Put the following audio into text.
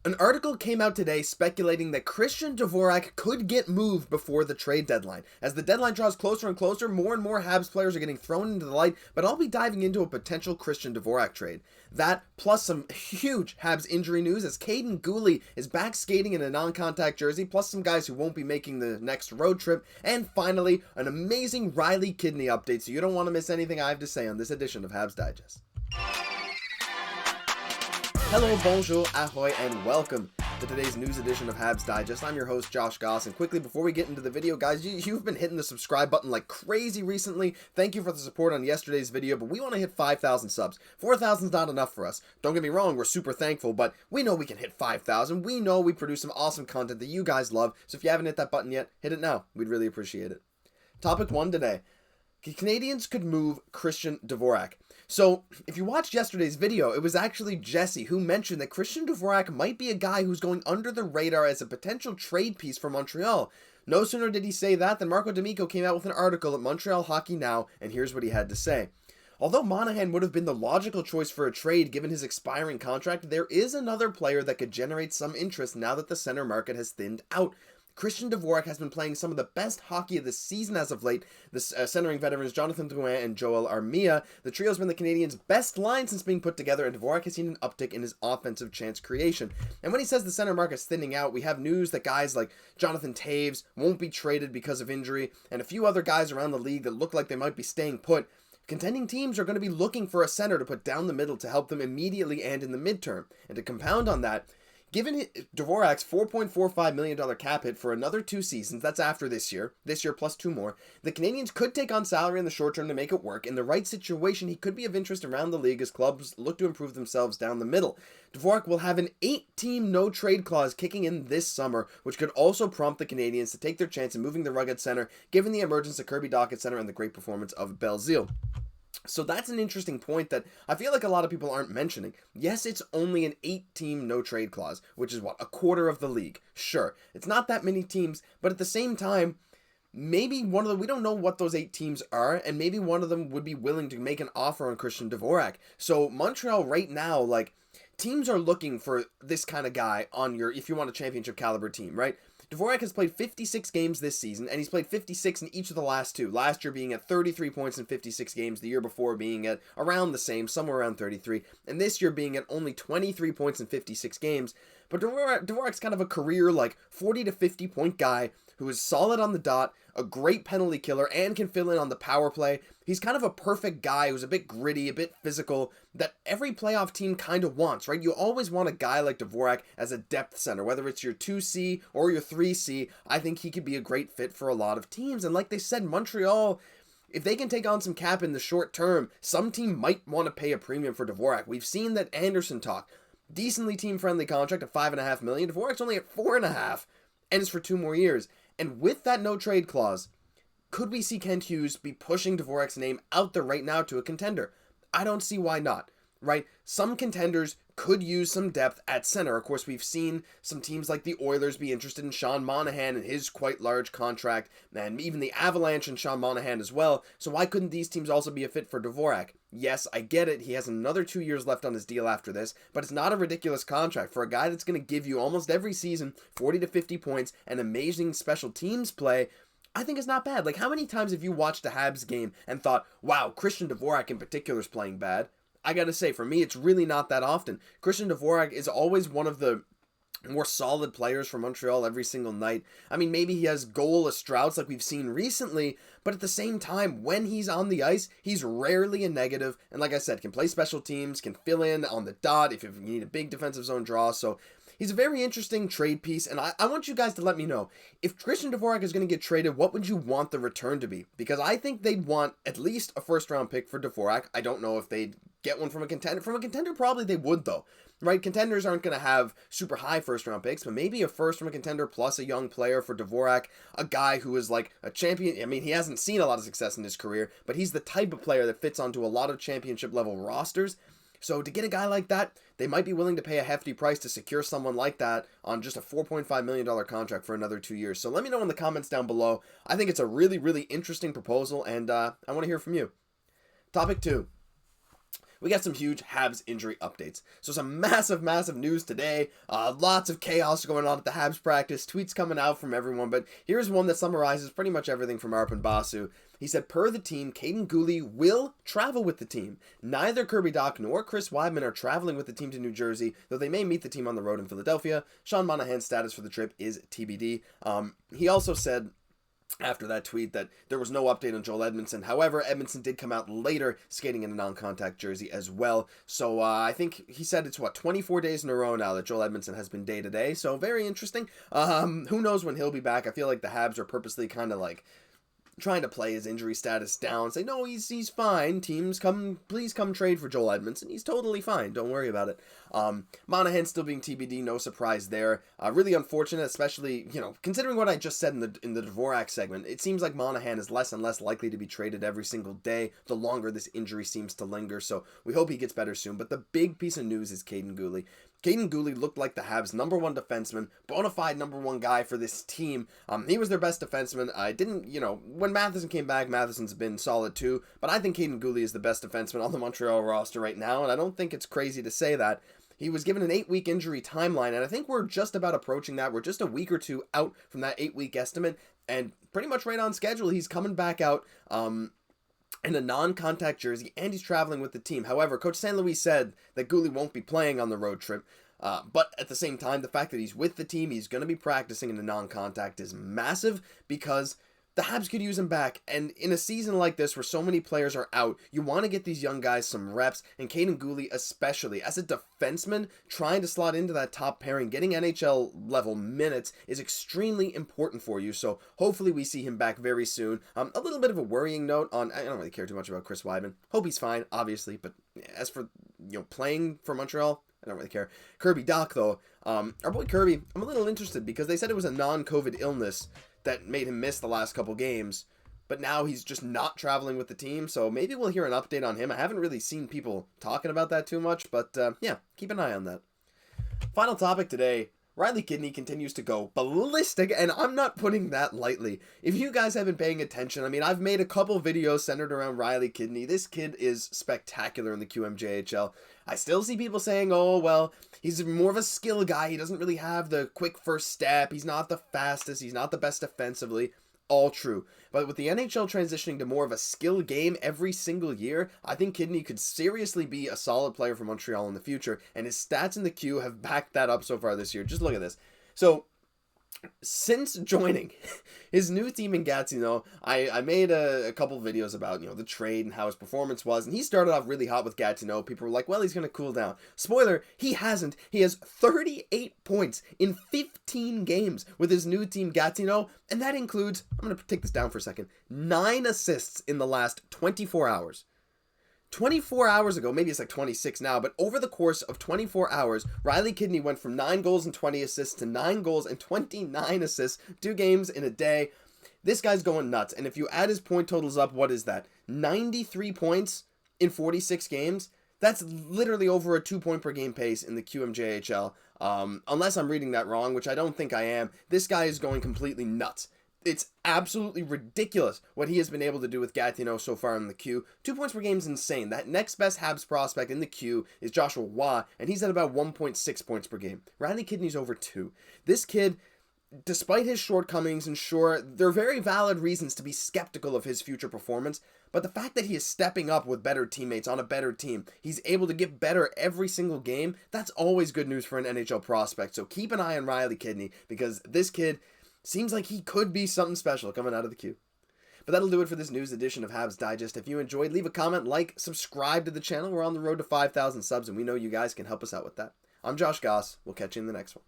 An article came out today speculating that Christian Dvorak could get moved before the trade deadline. As the deadline draws closer and closer, more and more Habs players are getting thrown into the light, but I'll be diving into a potential Christian Dvorak trade. That, plus some huge Habs injury news as Kaiden Guhle is back skating in a non-contact jersey, plus some guys who won't be making the next road trip, and finally, an amazing Riley kidney update, so you don't want to miss anything I have to say on this edition of Habs Digest. Hello, bonjour, ahoy, and welcome to today's news edition of Habs Digest. I'm your host, Josh Gosse, and quickly before we get into the video, guys, you've been hitting the subscribe button like crazy recently. Thank you for the support on yesterday's video, but we want to hit 5,000 subs. 4,000 is not enough for us. Don't get me wrong, we're super thankful, but we know we can hit 5,000. We know we produce some awesome content that you guys love, so if you haven't hit that button yet, hit it now. We'd really appreciate it. Topic 1 today. The Canadiens could move Christian Dvorak. So, if you watched yesterday's video, it was actually Jesse who mentioned that Christian Dvorak might be a guy who's going under the radar as a potential trade piece for Montreal. No sooner did he say that than Marco D'Amico came out with an article at Montreal Hockey Now, and here's what he had to say. Although Monahan would have been the logical choice for a trade given his expiring contract, there is another player that could generate some interest now that the center market has thinned out. Christian Dvorak has been playing some of the best hockey of the season as of late. The centering veterans Jonathan Drouin and Joel Armia. The trio's been the Canadiens' best line since being put together, and Dvorak has seen an uptick in his offensive chance creation. And when he says the center market's thinning out, we have news that guys like Jonathan Toews won't be traded because of injury, and a few other guys around the league that look like they might be staying put. Contending teams are going to be looking for a center to put down the middle to help them immediately and in the midterm. And to compound on that, given Dvorak's $4.45 million cap hit for another 2 seasons, that's after this year plus 2 more, the Canadiens could take on salary in the short term to make it work. In the right situation, he could be of interest around the league as clubs look to improve themselves down the middle. Dvorak will have an 8-team no-trade clause kicking in this summer, which could also prompt the Canadiens to take their chance in moving the rugged center, given the emergence of Kirby Dach at center and the great performance of Belzile. So that's an interesting point that I feel like a lot of people aren't mentioning. Yes, it's only an 8-team no-trade clause, which is what, a quarter of the league. Sure, it's not that many teams, but at the same time, maybe one of them, we don't know what those 8 teams are, and maybe one of them would be willing to make an offer on Christian Dvorak. So Montreal right now, like, teams are looking for this kind of guy on your, if you want a championship caliber team, right? Dvorak has played 56 games this season, and he's played 56 in each of the last 2. Last year being at 33 points in 56 games, the year before being at around the same, somewhere around 33, and this year being at only 23 points in 56 games. But Dvorak's kind of a career, like, 40 to 50 point guy who is solid on the dot, a great penalty killer, and can fill in on the power play. He's kind of a perfect guy who's a bit gritty, a bit physical, that every playoff team kind of wants, right? You always want a guy like Dvorak as a depth center, whether it's your 2C or your 3C. I think he could be a great fit for a lot of teams. And like they said, Montreal, if they can take on some cap in the short term, some team might want to pay a premium for Dvorak. We've seen that Anderson talk. Decently team-friendly contract of $5.5 million. Dvorak's only at $4.5 million, and it's for 2 more years. And with that no-trade clause, could we see Kent Hughes be pushing Dvorak's name out there right now to a contender? I don't see why not, right? Some contenders could use some depth at center. Of course, we've seen some teams like the Oilers be interested in Sean Monahan and his quite large contract, and even the Avalanche and Sean Monahan as well. So why couldn't these teams also be a fit for Dvorak? Yes, I get it. He has another 2 years left on his deal after this, but it's not a ridiculous contract for a guy that's going to give you almost every season 40 to 50 points and amazing special teams play. I think it's not bad. Like, how many times have you watched a Habs game and thought, wow, Christian Dvorak in particular is playing bad? I gotta say, for me, it's really not that often. Christian Dvorak is always one of the more solid players for Montreal every single night. I mean, maybe he has goalless droughts like we've seen recently, but at the same time, when he's on the ice, he's rarely a negative, and like I said, can play special teams, can fill in on the dot if you need a big defensive zone draw, so he's a very interesting trade piece, and I want you guys to let me know, if Christian Dvorak is going to get traded, what would you want the return to be? Because I think they'd want at least a first-round pick for Dvorak. I don't know if they'd get one from a contender. From a contender, probably they would, though. Right? Contenders aren't going to have super high first-round picks, but maybe a first from a contender plus a young player for Dvorak, a guy who is like a champion. I mean, he hasn't seen a lot of success in his career, but he's the type of player that fits onto a lot of championship-level rosters. So to get a guy like that, they might be willing to pay a hefty price to secure someone like that on just a $4.5 million contract for another 2 years. So let me know in the comments down below. I think it's a really, really interesting proposal, and I want to hear from you. Topic 2. we got some huge Habs injury updates. So some massive news today. Lots of chaos going on at the Habs practice. Tweets coming out from everyone. But here's one that summarizes pretty much everything from Arber and Basu. He said, per the team, Kaiden Guhle will travel with the team. Neither Kirby Dach nor Chris Wideman are traveling with the team to New Jersey, though they may meet the team on the road in Philadelphia. Sean Monahan's status for the trip is TBD. He also said after that tweet that there was no update on Joel Edmundson. However, Edmundson did come out later skating in a non-contact jersey as well. So I think he said it's 24 days in a row now that Joel Edmundson has been day-to-day. So very interesting. Who knows when he'll be back? I feel like the Habs are purposely kind of like trying to play his injury status down, say, no, he's fine. Teams, please come trade for Joel Edmundson. He's totally fine. Don't worry about it. Monahan still being TBD, no surprise there. Really unfortunate, especially, considering what I just said in the Dvorak segment. It seems like Monahan is less and less likely to be traded every single day, the longer this injury seems to linger, so we hope he gets better soon. But the big piece of news is Kaiden Guhle. Kaiden Guhle looked like the Habs' #1 defenseman, bona fide #1 guy for this team. He was their best defenseman. I didn't, when Matheson came back, Matheson's been solid too, but I think Kaiden Guhle is the best defenseman on the Montreal roster right now, and I don't think it's crazy to say that. He was given an 8-week injury timeline, and I think we're just about approaching that. We're just a week or two out from that 8-week estimate, and pretty much right on schedule. He's coming back out in a non-contact jersey, and he's traveling with the team. However, Coach St. Louis said that Guhle won't be playing on the road trip. But at the same time, the fact that he's with the team, he's going to be practicing in a non-contact is massive, because the Habs could use him back. And in a season like this where so many players are out, you want to get these young guys some reps, and Kaiden Guhle especially. As a defenseman, trying to slot into that top pairing, getting NHL level minutes is extremely important for you. So hopefully we see him back very soon. A little bit of a worrying note on, I don't really care too much about Chris Wideman. Hope he's fine, obviously. But as for, playing for Montreal, I don't really care. Kirby Dach, though, our boy Kirby, I'm a little interested because they said it was a non-COVID illness that made him miss the last couple games, but now he's just not traveling with the team, so maybe we'll hear an update on him. I haven't really seen people talking about that too much, but yeah, keep an eye on that. Final topic today. Riley Kidney continues to go ballistic, and I'm not putting that lightly. If you guys have been paying attention, I've made a couple videos centered around Riley Kidney. This kid is spectacular in the QMJHL. I still see people saying, oh, well, he's more of a skill guy. He doesn't really have the quick first step. He's not the fastest. He's not the best defensively. All true. But with the NHL transitioning to more of a skill game every single year, I think Kidney could seriously be a solid player for Montreal in the future, and his stats in the Q have backed that up so far this year. Just look at this. So, since joining his new team in Gatineau, I made a couple videos about, the trade and how his performance was, and he started off really hot with Gatineau. People were like, well, he's going to cool down. Spoiler, he hasn't. He has 38 points in 15 games with his new team Gatineau, and that includes, I'm going to take this down for a second, 9 assists in the last 24 hours. 24 hours ago, maybe it's like 26 now, but over the course of 24 hours, Riley Kidney went from 9 goals and 20 assists to 9 goals and 29 assists, 2 games in a day. This guy's going nuts, and if you add his point totals up, what is that? 93 points in 46 games? That's literally over a 2-point per game pace in the QMJHL. Unless I'm reading that wrong, which I don't think I am. This guy is going completely nuts. It's absolutely ridiculous what he has been able to do with Gatineau so far in the Q. 2 points per game is insane. That next best Habs prospect in the Q is Joshua Waugh, and he's at about 1.6 points per game. Riley Kidney's over 2. This kid, despite his shortcomings, and sure, there are very valid reasons to be skeptical of his future performance, but the fact that he is stepping up with better teammates on a better team, he's able to get better every single game, that's always good news for an NHL prospect. So keep an eye on Riley Kidney, because this kid seems like he could be something special coming out of the Q. But that'll do it for this news edition of Habs Digest. If you enjoyed, leave a comment, like, subscribe to the channel. We're on the road to 5,000 subs, and we know you guys can help us out with that. I'm Josh Gosse. We'll catch you in the next one.